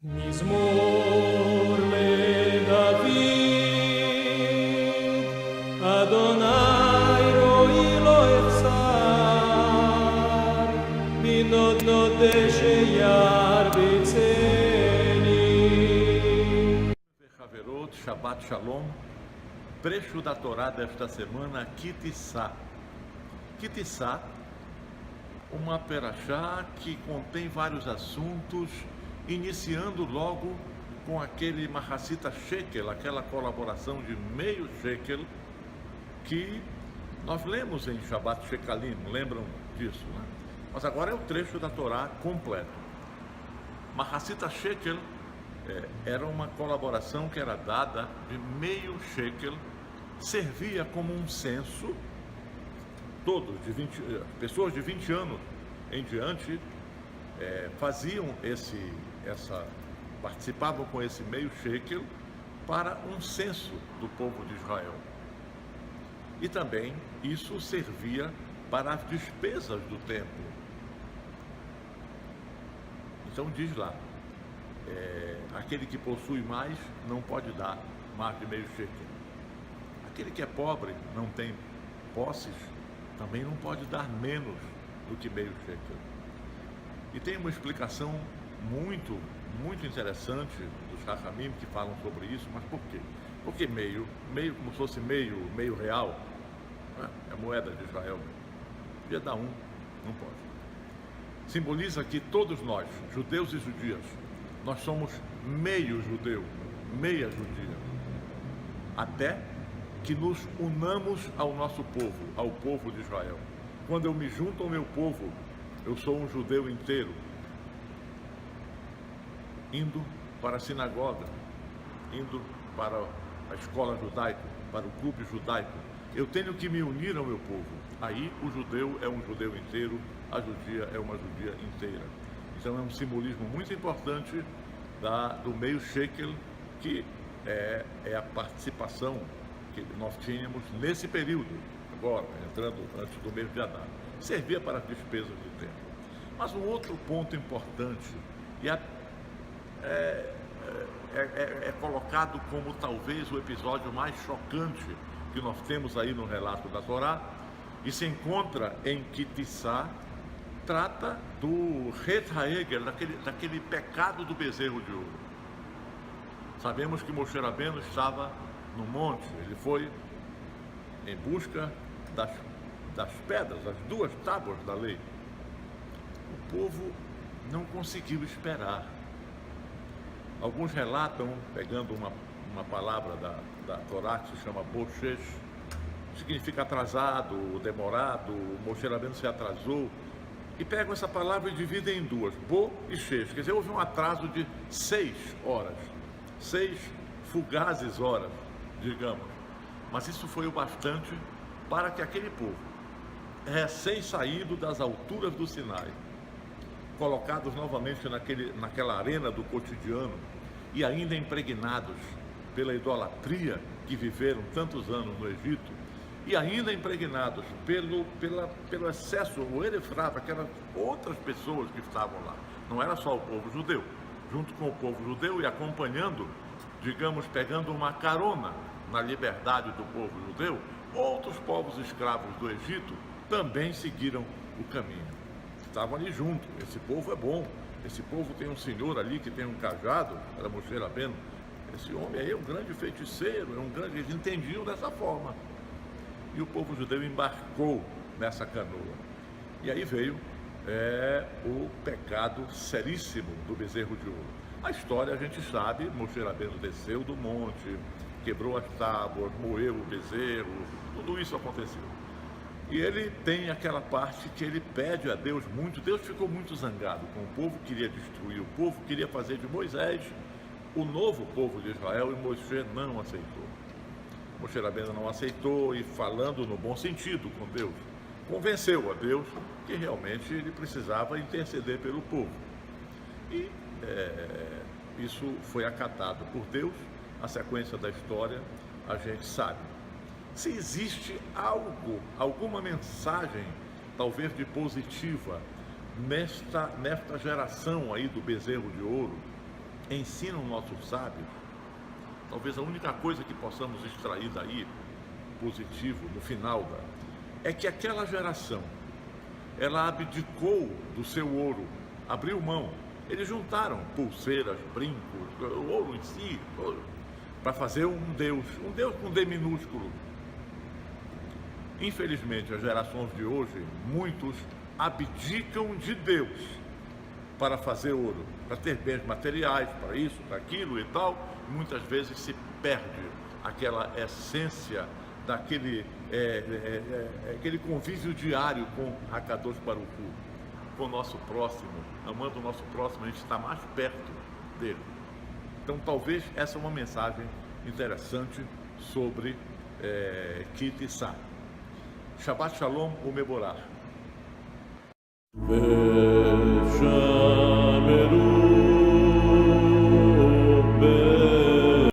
מזמור לדוד, אדוני רואי לא אחסר, בנותנותיה ירביצני. Haverot, Shabbat Shalom, trecho da Torá desta semana, Kitissá. Kitissá, uma perashá que contém vários assuntos, iniciando logo com aquele Mahasita Shekel, aquela colaboração de meio shekel, que nós lemos em Shabbat Shekalim, lembram disso, né? Mas agora é o trecho da Torá completo. Mahasita Shekel era uma colaboração que era dada de meio shekel, servia como um censo. Todos, pessoas de 20 anos em diante, participavam com esse meio shekel para um censo do povo de Israel. E também isso servia para as despesas do templo. Então diz lá, aquele que possui mais não pode dar mais de meio shekel. Aquele que é pobre, não tem posses, também não pode dar menos do que meio shekel. E tem uma explicação muito interessante dos Chachamim que falam sobre isso, mas por quê? Porque meio como se fosse meio real, é a moeda de Israel, podia dar um, não pode. Simboliza que todos nós, judeus e judias, nós somos meio judeu, meia judia, até que nos unamos ao nosso povo, ao povo de Israel. Quando eu me junto ao meu povo, eu sou um judeu inteiro, indo para a sinagoga, indo para a escola judaica, para o clube judaico. Eu tenho que me unir ao meu povo. Aí o judeu é um judeu inteiro, a judia é uma judia inteira. Então é um simbolismo muito importante do meio shekel, que é a participação que nós tínhamos nesse período, agora, entrando antes do mês de Adar. Servia para as despesas do templo. Mas um outro ponto importante, e é colocado como talvez o episódio mais chocante que nós temos aí no relato da Torá, e se encontra em Kitissá, trata do Het HaEgel, daquele pecado do bezerro de ouro. Sabemos que Moshe Rabbeinu estava no monte, ele foi em busca das pedras, as duas tábuas da lei. O povo não conseguiu esperar. Alguns relatam, pegando uma palavra da Torá que se chama Boshesh, significa atrasado, demorado, Moshe Rabbeinu se atrasou, e pegam essa palavra e dividem em duas, Bo e Shesh, quer dizer, houve um atraso de 6 horas, 6 fugazes horas, digamos. Mas isso foi o bastante para que aquele povo, recém-saído das alturas do Sinai, colocados novamente naquela arena do cotidiano e ainda impregnados pela idolatria que viveram tantos anos no Egito, e ainda impregnados pelo excesso, o Erefrat, aquelas outras pessoas que estavam lá. Não era só o povo judeu. Junto com o povo judeu e acompanhando, digamos, pegando uma carona na liberdade do povo judeu, outros povos escravos do Egito também seguiram o caminho. Estavam ali junto. Esse povo é bom. Esse povo tem um senhor ali que tem um cajado, era Moshe Rabbeinu. Esse homem aí é um grande feiticeiro, eles entendiam dessa forma. E o povo judeu embarcou nessa canoa. E aí veio o pecado seríssimo do bezerro de ouro. A história a gente sabe, Moshe Rabbeinu desceu do monte, quebrou as tábuas, moeu o bezerro, tudo isso aconteceu. E ele tem aquela parte que ele pede a Deus muito. Deus ficou muito zangado com o povo, queria destruir o povo, queria fazer de Moisés o novo povo de Israel, e Moshe não aceitou. Moshe Rabbeinu não aceitou, e falando no bom sentido com Deus, convenceu a Deus que realmente ele precisava interceder pelo povo. E isso foi acatado por Deus. A sequência da história a gente sabe. Se existe alguma mensagem, talvez de positiva, nesta geração aí do bezerro de ouro, ensinam nossos sábios, talvez a única coisa que possamos extrair daí, positivo, no final, é que aquela geração, ela abdicou do seu ouro, abriu mão. Eles juntaram pulseiras, brincos, o ouro em si, para fazer um Deus com D minúsculo. Infelizmente, as gerações de hoje, muitos abdicam de Deus para fazer ouro, para ter bens materiais, para isso, para aquilo e tal. Muitas vezes se perde aquela essência daquele aquele convívio diário com Hakadosh Baruch Hu, com o nosso próximo. Amando o nosso próximo, a gente está mais perto dele. Então, talvez essa é uma mensagem interessante sobre Ki Tissá. Shabbat Shalom Umeborah. Vesha